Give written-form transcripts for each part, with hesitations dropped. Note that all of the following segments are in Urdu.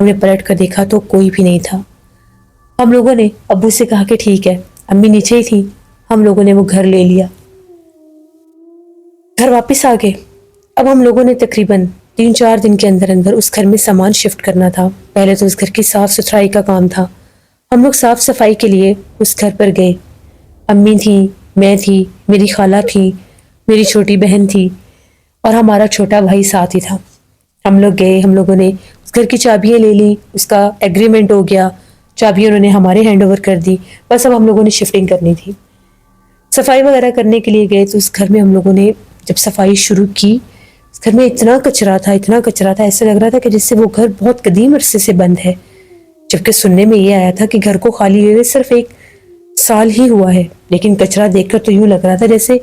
ہم نے پلٹ کر دیکھا تو کوئی بھی نہیں تھا۔ ہم لوگوں نے ابو سے کہا کہ ٹھیک ہے، امی نیچے ہی تھی، ہم لوگوں نے وہ گھر لے لیا، گھر واپس آ گئے۔ اب ہم لوگوں نے تقریباً 3-4 دن کے اندر اندر اس گھر میں سامان شفٹ کرنا تھا۔ پہلے تو اس گھر کی صاف ستھرائی کا کام تھا۔ ہم لوگ صاف صفائی کے لیے اس گھر پر گئے۔ امی تھی، میں تھی، میری خالہ تھی، میری چھوٹی بہن تھی اور ہمارا چھوٹا بھائی ساتھ ہی تھا۔ ہم لوگ گئے، ہم لوگوں نے اس گھر کی چابیاں لے لی، اس کا ایگریمنٹ ہو گیا، چابیاں انہوں نے ہمارے ہینڈ اوور کر دی، بس اب ہم لوگوں نے شفٹنگ کرنی تھی۔ صفائی وغیرہ کرنے کے لیے گئے تو اس گھر میں ہم لوگوں نے جب صفائی شروع کی، اس گھر میں اتنا کچرا تھا، ایسا لگ رہا تھا کہ جس سے وہ گھر بہت قدیم عرصے سے بند ہے، جبکہ سننے میں یہ آیا تھا کہ گھر کو خالی ہوئے صرف 1 سال ہی ہوا ہے، لیکن کچرا دیکھ کر تو یوں لگ رہا تھا جیسے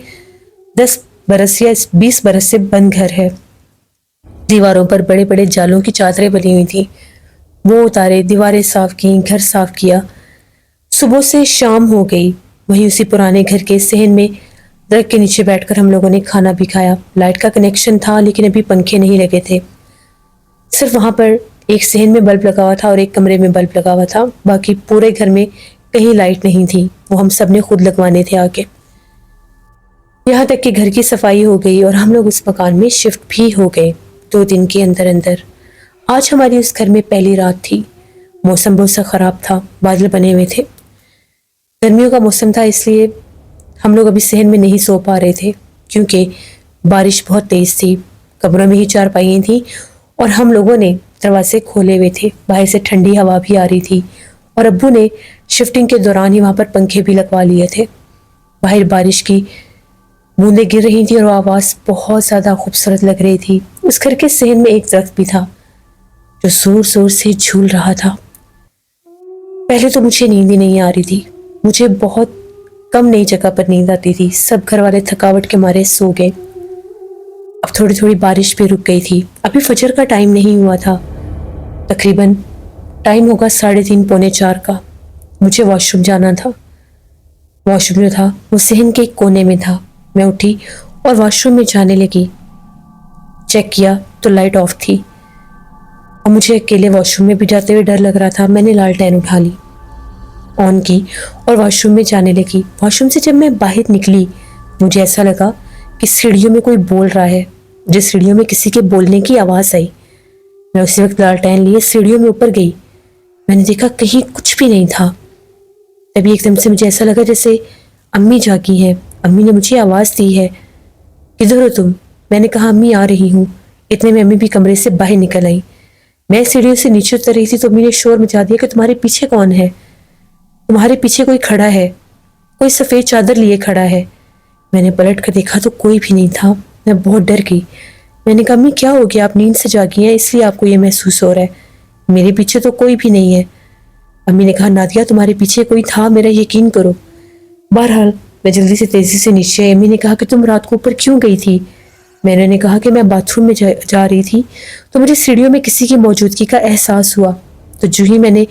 10 برس یا 20 برس سے بند گھر ہے۔ دیواروں پر بڑے بڑے جالوں کی چادریں بنی ہوئی تھیں، وہ اتارے، دیواریں صاف کی، گھر صاف کیا۔ صبح سے شام ہو گئی، وہیں اسی پرانے گھر کے صحن میں درخت کے نیچے بیٹھ کر ہم لوگوں نے کھانا بھی کھایا۔ لائٹ کا کنیکشن تھا لیکن ابھی پنکھے نہیں لگے تھے، صرف وہاں پر ایک صحن میں بلب لگا ہوا تھا اور ایک کمرے میں بلب لگا ہوا تھا، باقی پورے گھر میں کہیں لائٹ نہیں تھی، وہ ہم سب نے خود لگوانے تھے آگے۔ یہاں تک کہ گھر کی صفائی ہو گئی اور ہم لوگ اس مکان میں شفٹ بھی ہو گئے 2 دن کے اندر اندر۔ آج ہماری اس گھر میں پہلی رات تھی، موسم بہت سا خراب تھا، بادل بنے ہوئے تھے، گرمیوں کا موسم تھا، اس لیے ہم لوگ ابھی صحن میں نہیں سو پا رہے تھے کیونکہ بارش بہت تیز تھی، کمروں میں ہی 4 پائیاں تھیں اور ہم لوگوں نے دروازے کھولے ہوئے تھے، باہر سے ٹھنڈی ہوا بھی آ رہی تھی اور ابو نے شفٹنگ کے دوران ہی وہاں پر پنکھے بھی لگوا لیے تھے۔ باہر بارش کی بوندیں گر رہی تھی اور آواز بہت زیادہ خوبصورت لگ رہی تھی۔ اس گھر کے صحن میں ایک درخت بھی تھا جو زور زور سے جھول رہا تھا۔ پہلے تو مجھے نیند ہی نہیں آ رہی تھی، مجھے بہت کم نئی جگہ پر نیند آتی تھی، سب گھر والے تھکاوٹ کے مارے سو گئے۔ اب تھوڑی تھوڑی بارش بھی رک گئی تھی، ابھی فجر کا ٹائم نہیں ہوا تھا، تقریباً ٹائم ہوگا 3:30 پونے 4 کا۔ مجھے واش روم جانا تھا، واش روم جو تھا وہ صحن کے ایک کونے میں تھا۔ میں اٹھی اور واش روم میں جانے لگی، چیک کیا تو لائٹ آف تھی اور مجھے اکیلے واش روم میں بھی جاتے ہوئے ڈر لگ رہا تھا۔ میں نے لالٹین اٹھا لی، آن کی اور واش روم میں جانے لگی۔ واش روم سے جب میں باہر نکلی مجھے ایسا لگا کہ سیڑھیوں میں کوئی بول رہا ہے، جس سیڑھیوں میں کسی کے بولنے کی آواز آئی۔ میں اسی وقت لالٹین لیے سیڑھیوں میں اوپر گئی، میں نے دیکھا کہیں کچھ بھی نہیں تھا۔ تبھی ایک دم سے مجھے ایسا لگا جیسے امی جاگی ہیں، امی نے مجھے آواز دی ہے، کدھر ہو تم؟ میں نے کہا امی آ رہی ہوں۔ اتنے میں امی بھی کمرے سے باہر نکل آئی۔ میں سیڑھیوں سے نیچے اتر رہی تھی تو امی نے شور مچا دیا کہ تمہارے پیچھے کون ہے؟ تمہارے پیچھے کوئی کھڑا ہے، کوئی سفید چادر لیے کھڑا ہے۔ میں نے پلٹ کر دیکھا تو کوئی بھی نہیں تھا، میں بہت ڈر گئی۔ میں نے کہا امی کیا ہو گیا؟ آپ نیند سے جاگی ہیں اس لیے آپ کو یہ محسوس ہو رہا ہے، میرے پیچھے تو کوئی بھی نہیں ہے۔ امی نے کہا نادیہ تمہارے پیچھے کوئی تھا، میرا یقین کرو۔ بہرحال میں جلدی سے تیزی سے نیچے آئی۔ امی نے کہا کہ تم رات کو اوپر کیوں گئی تھی؟ میں نے کہا کہ میں باتھ روم میں جا رہی تھی تو مجھے سیڑھیوں میں کسی کی موجودگی کا احساس ہوا، تو جو ہی میں نے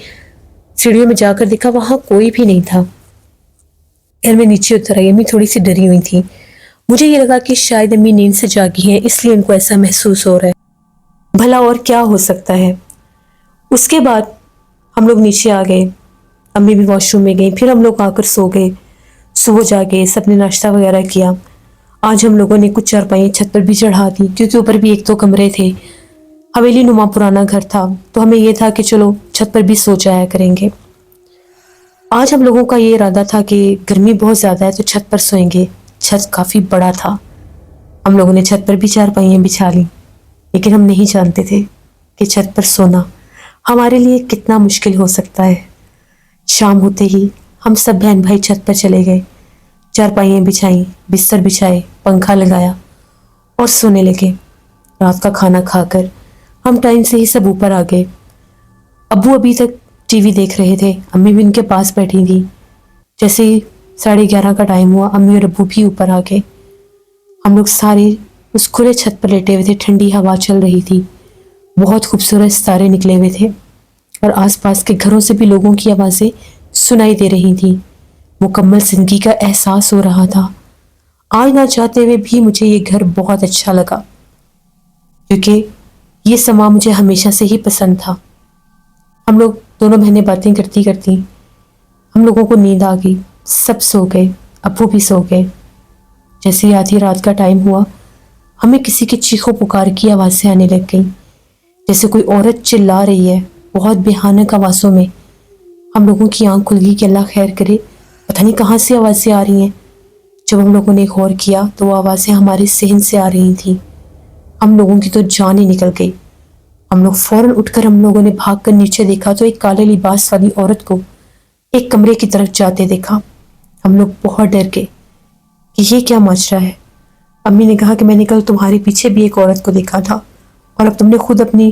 سیڑھیوں میں جا کر دیکھا وہاں کوئی بھی نہیں تھا۔ پھر میں نیچے اتر آئی، امی تھوڑی سی ڈری ہوئی تھی، مجھے یہ لگا کہ شاید امی نیند سے جاگی ہیں اس لیے ان کو ایسا محسوس ہو رہا ہے، بھلا اور کیا ہو سکتا ہے۔ اس کے بعد ہم لوگ نیچے آ گئے، امی بھی واش روم میں گئی، پھر ہم لوگ آ کر سو گئے، صبح جاگے سب نے ناشتہ وغیرہ کیا۔ آج ہم لوگوں نے کچھ چارپائیاں چھت پر بھی چڑھا دی کیونکہ اوپر بھی 1-2 کمرے تھے، حویلی نما پرانا گھر تھا تو ہمیں یہ تھا کہ چلو چھت پر بھی سو جایا کریں گے۔ آج ہم لوگوں کا یہ ارادہ تھا کہ گرمی بہت زیادہ ہے تو چھت پر سوئیں گے، چھت کافی بڑا تھا، ہم لوگوں نے چھت پر بھی چارپائیاں بچھا لی، لیکن ہم نہیں جانتے تھے کہ چھت پر سونا ہمارے لیے کتنا مشکل ہو سکتا ہے۔ شام ہوتے ہی ہم سب بہن بھائی چھت پر چلے گئے، چارپائیاں بچھائیں، بستر بچھائے، پنکھا لگایا اور سونے لگے۔ رات کا کھانا کھا کر ہم ٹائم سے ہی سب اوپر آ گئے۔ ابو ابھی تک ٹی وی دیکھ رہے تھے، امی بھی ان کے پاس بیٹھی تھی۔ جیسے ہی 11:30 کا ٹائم ہوا امی اور ابو بھی اوپر آ گئے۔ ہم لوگ سارے اس کھلے چھت پر لیٹے ہوئے تھے، ٹھنڈی ہوا چل رہی تھی، بہت خوبصورت ستارے نکلے ہوئے تھے اور آس پاس کے گھروں سے بھی لوگوں کی آوازیں سنائی دے رہی تھیں، مکمل زندگی کا احساس ہو رہا تھا۔ آج نہ چاہتے ہوئے بھی مجھے یہ گھر بہت اچھا لگا کیونکہ یہ سما مجھے ہمیشہ سے ہی پسند تھا۔ ہم لوگ دونوں بہنیں باتیں کرتی کرتی ہم لوگوں کو نیند آ گئی، سب سو گئے، ابو بھی سو گئے۔ جیسے ہی آدھی رات کا ٹائم ہوا، ہمیں کسی کے چیخو پکار کی آوازیں آنے لگ گئیں، جیسے کوئی عورت چلا رہی ہے بہت بھیانک آوازوں میں۔ ہم لوگوں کی آنکھ کھل گئی کہ اللہ خیر کرے، پتہ نہیں کہاں سے آوازیں آ رہی ہیں۔ جب ہم لوگوں نے غور کیا تو وہ آوازیں ہمارے صحن سے آ رہی تھیں۔ ہم لوگوں کی تو جان ہی نکل گئی۔ ہم لوگ فوراً اٹھ کر ہم لوگوں نے بھاگ کر نیچے دیکھا تو ایک کالے لباس والی عورت کو ایک کمرے کی طرف جاتے دیکھا۔ ہم لوگ بہت ڈر گئے کہ یہ کیا ماجرا ہے۔ امی نے کہا کہ میں نے کل تمہارے پیچھے بھی ایک عورت کو دیکھا تھا، اور اب تم نے خود اپنی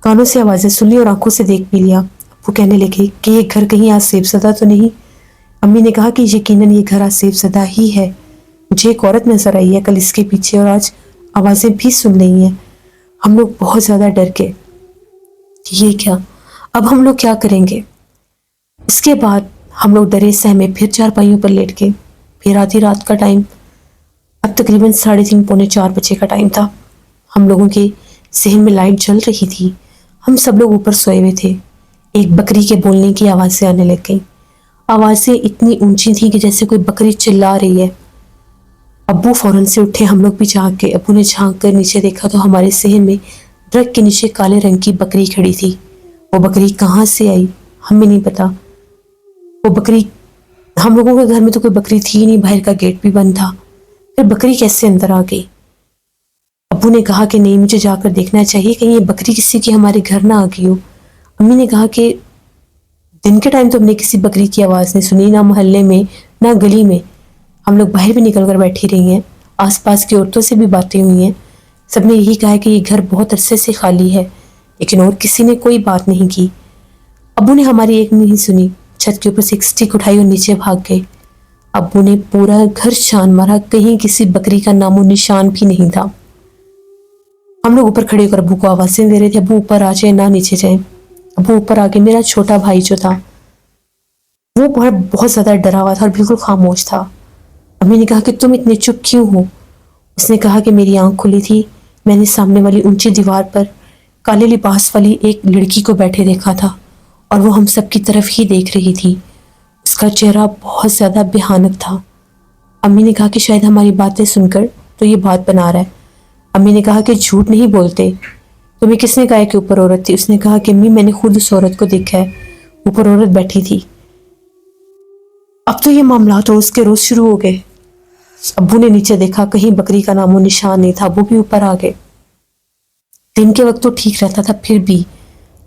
کانوں سے آوازیں سن لی اور آنکھوں سے دیکھ بھی لیا۔ وہ کہنے لگے کہ یہ گھر کہیں آسیب زدہ تو نہیں؟ امی نے کہا کہ یقیناً یہ گھر آسیب زدہ ہی ہے، مجھے ایک عورت نظر آئی ہے کل اس کے پیچھے، اور آج آوازیں بھی سن رہی ہیں۔ ہم لوگ بہت زیادہ ڈر گئے، یہ کیا، اب ہم لوگ کیا کریں گے؟ اس کے بعد ہم لوگ ڈرے سہمے پھر چارپائیوں پر لیٹ گئے۔ پھر آدھی رات کا ٹائم، اب تقریباً 3:30 پونے 4 بجے کا ٹائم تھا۔ ہم لوگوں کے صحن میں لائٹ جل رہی تھی، ہم سب لوگ اوپر سوئے ہوئے تھے۔ ایک بکری کے بولنے کی آوازیں آنے لگ گئیں، آوازیں اتنی اونچی تھیں کہ جیسے کوئی بکری چلا رہی ہے۔ ابو فوراً سے اٹھے، ہم لوگ بھی جھانک کے، ابو نے جھانک کر نیچے دیکھا تو ہمارے صحن میں ٹرک کے نیچے کالے رنگ کی بکری کھڑی تھی۔ وہ بکری کہاں سے آئی ہمیں نہیں پتا۔ وہ بکری، ہم لوگوں کے گھر میں تو کوئی بکری تھی ہی نہیں، باہر کا گیٹ بھی بند تھا، پھر بکری کیسے اندر آ گئی؟ ابو نے کہا کہ نہیں، مجھے جا کر دیکھنا چاہیے کہیں یہ بکری کسی کی ہمارے گھر نہ آ گئی ہو۔ امی نے کہا کہ دن کے ٹائم تو ہم نے کسی بکری کی آواز نہیں سنی، نہ محلے میں نہ گلی میں۔ ہم لوگ باہر بھی نکل کر بیٹھی رہی ہیں، آس پاس کی عورتوں سے بھی باتیں ہوئی ہیں، سب نے یہی کہا ہے کہ یہ گھر بہت عرصے سے خالی ہے، لیکن اور کسی نے کوئی بات نہیں کی۔ ابو نے ہماری ایک نہیں سنی، چھت کے اوپر سے ایک سٹک اٹھائی اور نیچے بھاگ گئے۔ ابو نے پورا گھر چھان مارا، کہیں کسی بکری کا نام و نشان بھی نہیں تھا۔ ہم لوگ اوپر کھڑے ہو کر ابو کو آوازیں دے رہے تھے، ابو اوپر آ جائیں، نہ نیچے جائیں۔ ابو اوپر آ کے، میرا چھوٹا بھائی جو تھا وہ بہت زیادہ ڈرا ہوا تھا اور بالکل خاموش تھا۔ امی نے کہا کہ تم اتنے چپ کیوں ہو؟ اس نے کہا کہ میری آنکھ کھلی تھی، میں نے سامنے والی اونچی دیوار پر کالے لباس والی ایک لڑکی کو بیٹھے دیکھا تھا، اور وہ ہم سب کی طرف ہی دیکھ رہی تھی۔ اس کا چہرہ بہت زیادہ بھیانک تھا۔ امی نے کہا کہ شاید ہماری باتیں سن کر تو یہ بات بنا رہا ہے۔ امی نے کہا کہ جھوٹ نہیں بولتے، تمہیں کس نے کہا کہ اوپر عورت تھی؟ اس نے کہا کہ امی میں نے خود اس عورت کو دیکھا ہے، اوپر عورت بیٹھی تھی۔ اب تو یہ معاملات روز کے روز شروع ہو گئے۔ ابو نے نیچے دیکھا، کہیں بکری کا نام و نشان نہیں تھا، ابو بھی اوپر آ گئے۔ دن کے وقت تو ٹھیک رہتا تھا پھر بھی،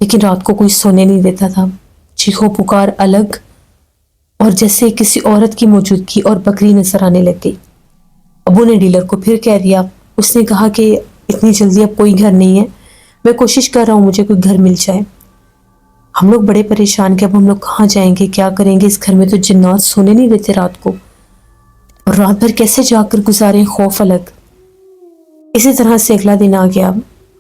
لیکن رات کو کوئی سونے نہیں دیتا تھا۔ چیخو پکار الگ، اور جیسے کسی عورت کی موجودگی اور بکری نظر آنے لگ گئی۔ ابو نے ڈیلر کو پھر کہہ دیا، اس نے کہا کہ اتنی جلدی اب کوئی گھر نہیں ہے، میں کوشش کر رہا ہوں مجھے کوئی گھر مل جائے۔ ہم لوگ بڑے پریشان کہ اب ہم لوگ کہاں جائیں گے، کیا کریں گے؟ اس گھر میں تو جنات سونے نہیں دیتے رات کو، اور رات بھر کیسے جا کر گزاریں، خوف الگ۔ اسی طرح سے اگلا دن آ گیا۔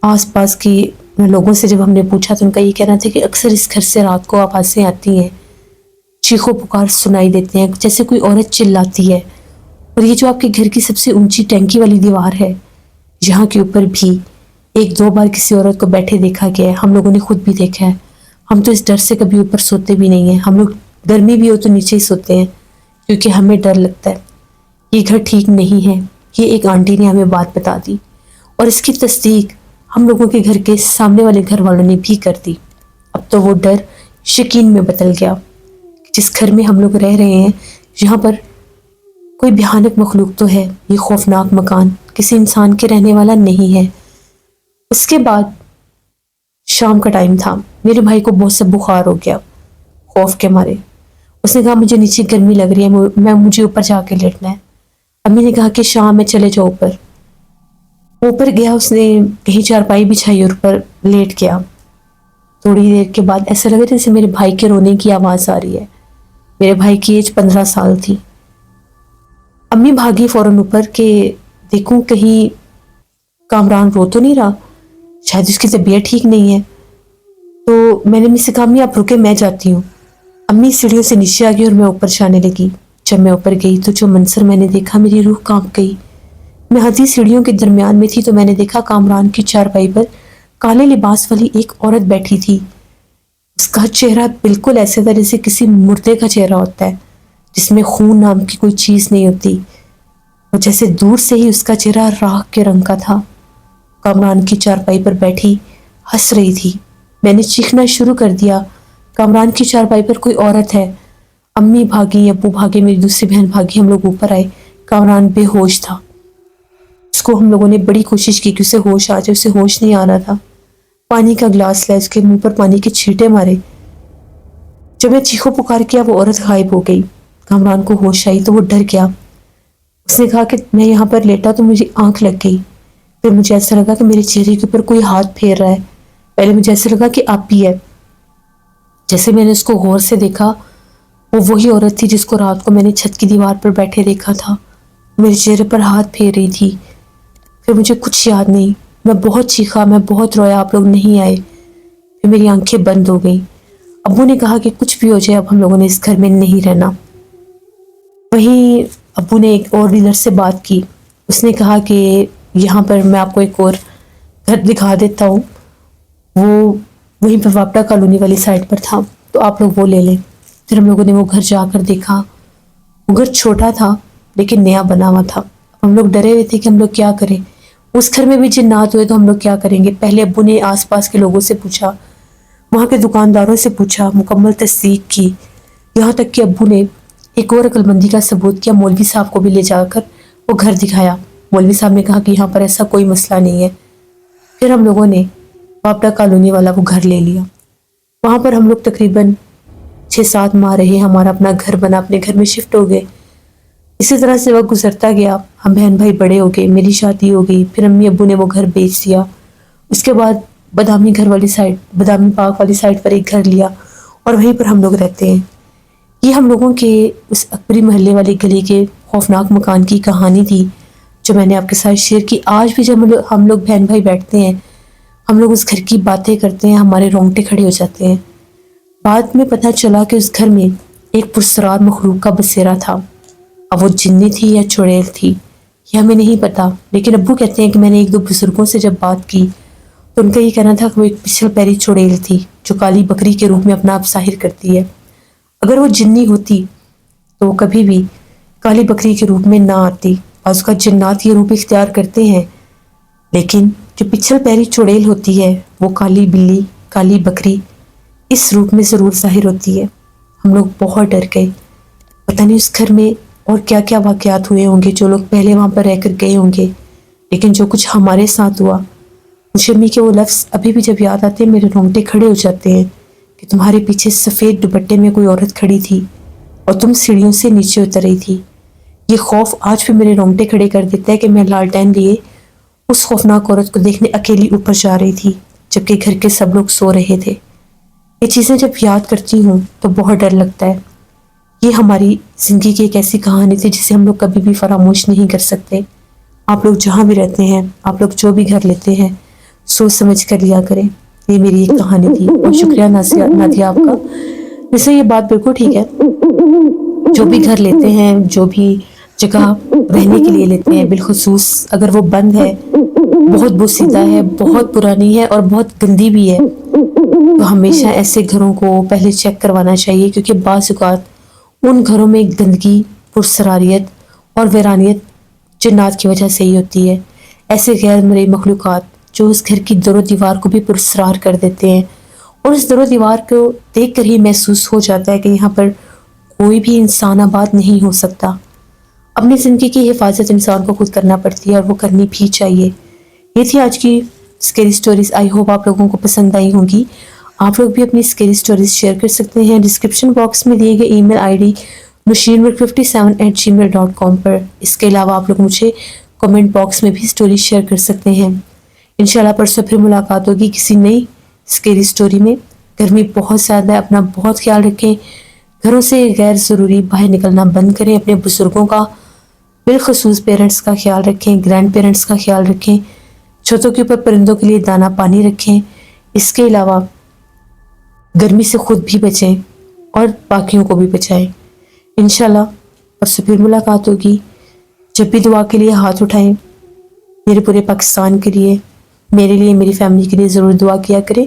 آس پاس کی لوگوں سے جب ہم نے پوچھا تو ان کا یہ کہنا تھا کہ اکثر اس گھر سے رات کو آوازیں آتی ہیں، چیخو پکار سنائی دیتے ہیں، جیسے کوئی عورت چلاتی ہے۔ اور یہ جو آپ کے گھر کی سب سے اونچی ٹینکی والی دیوار ہے، یہاں کے اوپر بھی 1-2 بار کسی عورت کو بیٹھے دیکھا گیا ہے، ہم لوگوں نے خود بھی دیکھا ہے۔ ہم تو اس ڈر سے کبھی اوپر سوتے بھی نہیں ہیں، ہم لوگ گرمی بھی ہو تو نیچے ہی سوتے ہیں، کیونکہ ہمیں ڈر لگتا ہے۔ یہ گھر ٹھیک نہیں ہے، یہ ایک آنٹی نے ہمیں بات بتا دی، اور اس کی تصدیق ہم لوگوں کے گھر کے سامنے والے گھر والوں نے بھی کر دی۔ اب تو وہ ڈر یقین میں بدل گیا۔ جس گھر میں ہم لوگ رہ رہے ہیں، یہاں پر کوئی بھیانک مخلوق تو ہے، یہ خوفناک مکان کسی انسان کے رہنے والا نہیں ہے۔ اس کے بعد شام کا ٹائم تھا، میرے بھائی کو بہت سا بخار ہو گیا خوف کے مارے۔ اس نے کہا مجھے نیچے گرمی لگ رہی ہے، مجھے اوپر جا کے لیٹنا ہے۔ امی نے کہا کہ شام میں چلے جاؤ اوپر۔ اوپر گیا، اس نے کہیں چارپائی بچھائی اور اوپر لیٹ گیا۔ تھوڑی دیر کے بعد ایسا لگا جیسے میرے بھائی کے رونے کی آواز آ رہی ہے۔ میرے بھائی کی ایج 15 سال تھی۔ امی بھاگی فوراً اوپر کہ دیکھوں کہیں کامران رو تو نہیں رہا، شاید اس کی طبیعت ٹھیک نہیں ہے۔ تو میں نے امی سے کہا امی آپ رکے، میں جاتی ہوں۔ امی سیڑھیوں سے نیچے آ گئی اور میں اوپر جانے لگی۔ جب میں اوپر گئی تو جو منظر میں نے دیکھا، میری روح کانپ گئی۔ میں آدھی سیڑھیوں کے درمیان میں تھی تو میں نے دیکھا کامران کی چارپائی پر کالے لباس والی ایک عورت بیٹھی تھی۔ اس کا چہرہ بالکل ایسے تھا جیسے کسی مردے کا چہرہ ہوتا ہے جس میں خون نام کی کوئی چیز نہیں ہوتی، اور جیسے دور سے ہی اس کا چہرہ راکھ کے رنگ کا تھا۔ کامران کی چارپائی پر بیٹھی ہنس رہی تھی۔ میں نے چیخنا شروع کر دیا، کامران کی چارپائی پر کوئی عورت ہے۔ امی بھاگی، ابو بھاگے، میری دوسری بہن بھاگی، ہم لوگ اوپر آئے۔ کامران بے ہوش تھا۔ اس کو ہم لوگوں نے بڑی کوشش کی کہ اسے ہوش آ جائے، اسے ہوش نہیں آ رہا تھا۔ پانی کا گلاس لیا، اس کے منہ پر پانی کے چھینٹے مارے۔ جب میں چیخو پکار کیا وہ عورت غائب ہو گئی۔ کامران کو ہوش آئی تو وہ ڈر گیا۔ اس نے کہا کہ میں یہاں پر لیٹا تو مجھے آنکھ لگ گئی، پھر مجھے ایسا لگا کہ میرے چہرے کے اوپر کوئی ہاتھ پھیر رہا ہے۔ پہلے مجھے ایسا لگا کہ آپ ہی ہے۔ جیسے میں نے اس کو غور سے دیکھا، وہ وہی عورت تھی جس کو رات کو میں نے چھت کی دیوار پر بیٹھے دیکھا تھا، میرے چہرے پر ہاتھ پھیر رہی تھی۔ پھر مجھے کچھ یاد نہیں، میں بہت چیخا، میں بہت رویا، آپ لوگ نہیں آئے۔ پھر میری آنکھیں بند ہو گئیں۔ ابو نے کہا کہ کچھ بھی ہو جائے اب ہم لوگوں نے اس گھر میں نہیں رہنا۔ وہیں ابو نے ایک اور ڈیلر سے بات کی، اس نے کہا کہ یہاں پر میں آپ کو ایک اور گھر دکھا دیتا ہوں، وہ وہیں پہ واپڈا کالونی والی سائڈ پر تھا، تو آپ لوگ وہ لے لیں۔ پھر ہم لوگوں نے وہ گھر جا کر دیکھا۔ وہ گھر چھوٹا تھا لیکن نیا بنا ہوا تھا۔ ہم لوگ ڈرے ہوئے تھے کہ ہم لوگ کیا کریں، اس گھر میں بھی جنات ہوئے تو ہم لوگ کیا کریں گے۔ پہلے ابو نے آس پاس کے لوگوں سے پوچھا، وہاں کے دکانداروں سے پوچھا، مکمل تصدیق کی، یہاں تک کہ ابو نے ایک اور عقل مندی کا ثبوت کیا، مولوی صاحب کو بھی لے جا کر وہ گھر دکھایا۔ مولوی صاحب نے کہا کہ یہاں پر ایسا کوئی مسئلہ نہیں ہے۔ پھر ہم لوگوں نے واپڈا کالونی والا وہ گھر لے لیا۔ وہاں پر ہم لوگ تقریباً 6-7 ماہ رہے، ہمارا اپنا گھر بنا، اپنے گھر میں شفٹ ہو گئے۔ اسی طرح سے وقت گزرتا گیا، ہم بہن بھائی بڑے ہو گئے، میری شادی ہو گئی، پھر امی ابو نے وہ گھر بیچ دیا۔ اس کے بعد بادامی گھر والی سائڈ، بادامی پارک والی سائڈ پر ایک گھر لیا اور وہیں پر ہم لوگ رہتے ہیں۔ یہ ہم لوگوں کے اس اکبری محلے والی گلی کے خوفناک مکان کی کہانی تھی جو میں نے آپ کے ساتھ شیئر کی۔ آج بھی جب ہم لوگ بہن بھائی بیٹھتے ہیں، ہم لوگ اس گھر کی باتیں کرتے ہیں، ہمارے رونگٹے کھڑے ہو جاتے ہیں۔ بعد میں پتہ چلا کہ اس گھر میں ایک پرسرار مخلوق کا بسیرا تھا۔ اب وہ جنی تھی یا چڑیل تھی یہ ہمیں نہیں پتا، لیکن ابو کہتے ہیں کہ میں نے 1-2 بزرگوں سے جب بات کی تو ان کا یہ کہنا تھا کہ وہ ایک پچھل پیری چڑیل تھی جو کالی بکری کے روپ میں اپنا آپ ظاہر کرتی ہے۔ اگر وہ جنی ہوتی تو وہ کبھی بھی کالی بکری کے روپ میں نہ آتی۔ بعض اوقات جنات یہ روپ اختیار کرتے ہیں، لیکن جو پچھل پیری چڑیل ہوتی ہے وہ کالی بلی، کالی بکری اس روپ میں ضرور ظاہر ہوتی ہے۔ ہم لوگ بہت ڈر گئے، پتہ نہیں اس گھر میں اور کیا کیا واقعات ہوئے ہوں گے، جو لوگ پہلے وہاں پر رہ کر گئے ہوں گے، لیکن جو کچھ ہمارے ساتھ ہوا، مجھے امی کے وہ لفظ ابھی بھی جب یاد آتے ہیں میرے رونگٹے کھڑے ہو جاتے ہیں کہ تمہارے پیچھے سفید دوپٹے میں کوئی عورت کھڑی تھی اور تم سیڑھیوں سے نیچے اتر رہی تھی۔ یہ خوف آج بھی میرے رونگٹے کھڑے کر دیتا ہے کہ میں لالٹین لیے اس خوفناک عورت کو دیکھنے اکیلی اوپر جا رہی تھی جبکہ گھر کے سب لوگ سو رہے تھے۔ یہ چیزیں جب یاد کرتی ہوں تو بہت ڈر لگتا ہے۔ یہ ہماری زندگی کی ایک ایسی کہانی تھی جسے ہم لوگ کبھی بھی فراموش نہیں کر سکتے۔ آپ لوگ جہاں بھی رہتے ہیں، آپ لوگ جو بھی گھر لیتے ہیں، سوچ سمجھ کر لیا کریں۔ یہ میری ایک کہانی تھی اور شکریہ نادیہ آپ کا۔ ویسے یہ بات بالکل ٹھیک ہے، جو بھی گھر لیتے ہیں، جو بھی جگہ رہنے کے لیے لیتے ہیں، بالخصوص اگر وہ بند ہے، بہت بوسیدہ ہے، بہت پرانی ہے اور بہت گندی بھی ہے، تو ہمیشہ ایسے گھروں کو پہلے چیک کروانا چاہیے، کیونکہ بعض اوقات ان گھروں میں گندگی، پرسراریت اور ویرانیت جنات کی وجہ سے ہی ہوتی ہے۔ ایسے غیر مرئی مخلوقات جو اس گھر کی در و دیوار کو بھی پرسرار کر دیتے ہیں، اور اس در و دیوار کو دیکھ کر ہی محسوس ہو جاتا ہے کہ یہاں پر کوئی بھی انسان آباد نہیں ہو سکتا۔ اپنی زندگی کی حفاظت انسان کو خود کرنا پڑتی ہے اور وہ کرنی بھی چاہیے۔ یہ تھی آج کی اسکیری سٹوریز، آئی ہوپ آپ لوگوں کو پسند آئی ہوں گی۔ آپ لوگ بھی اپنی اسکیری سٹوریز شیئر کر سکتے ہیں ڈسکرپشن باکس میں دیے گئے ای میل آئی ڈی nusheenwork57@gmail.com پر۔ اس کے علاوہ آپ لوگ مجھے کمنٹ باکس میں بھی سٹوری شیئر کر سکتے ہیں۔ انشاءاللہ پرسوں پھر ملاقات ہوگی کسی نئی اسکیری سٹوری میں۔ گرمی بہت زیادہ ہے، اپنا بہت خیال رکھیں، گھروں سے غیر ضروری باہر نکلنا بند کریں، اپنے بزرگوں کا بالخصوص پیرنٹس کا خیال رکھیں، گرینڈ پیرنٹس کا خیال رکھیں، چھتوں کے اوپر پرندوں کے لیے دانہ پانی رکھیں۔ اس کے علاوہ گرمی سے خود بھی بچیں اور باقیوں کو بھی بچائیں۔ انشاءاللہ پرسوں پھر ملاقات ہوگی۔ جب بھی دعا کے لیے ہاتھ اٹھائیں، میرے پورے پاکستان کے لیے، میرے لیے، میری فیملی کے لیے ضرور دعا کیا کریں۔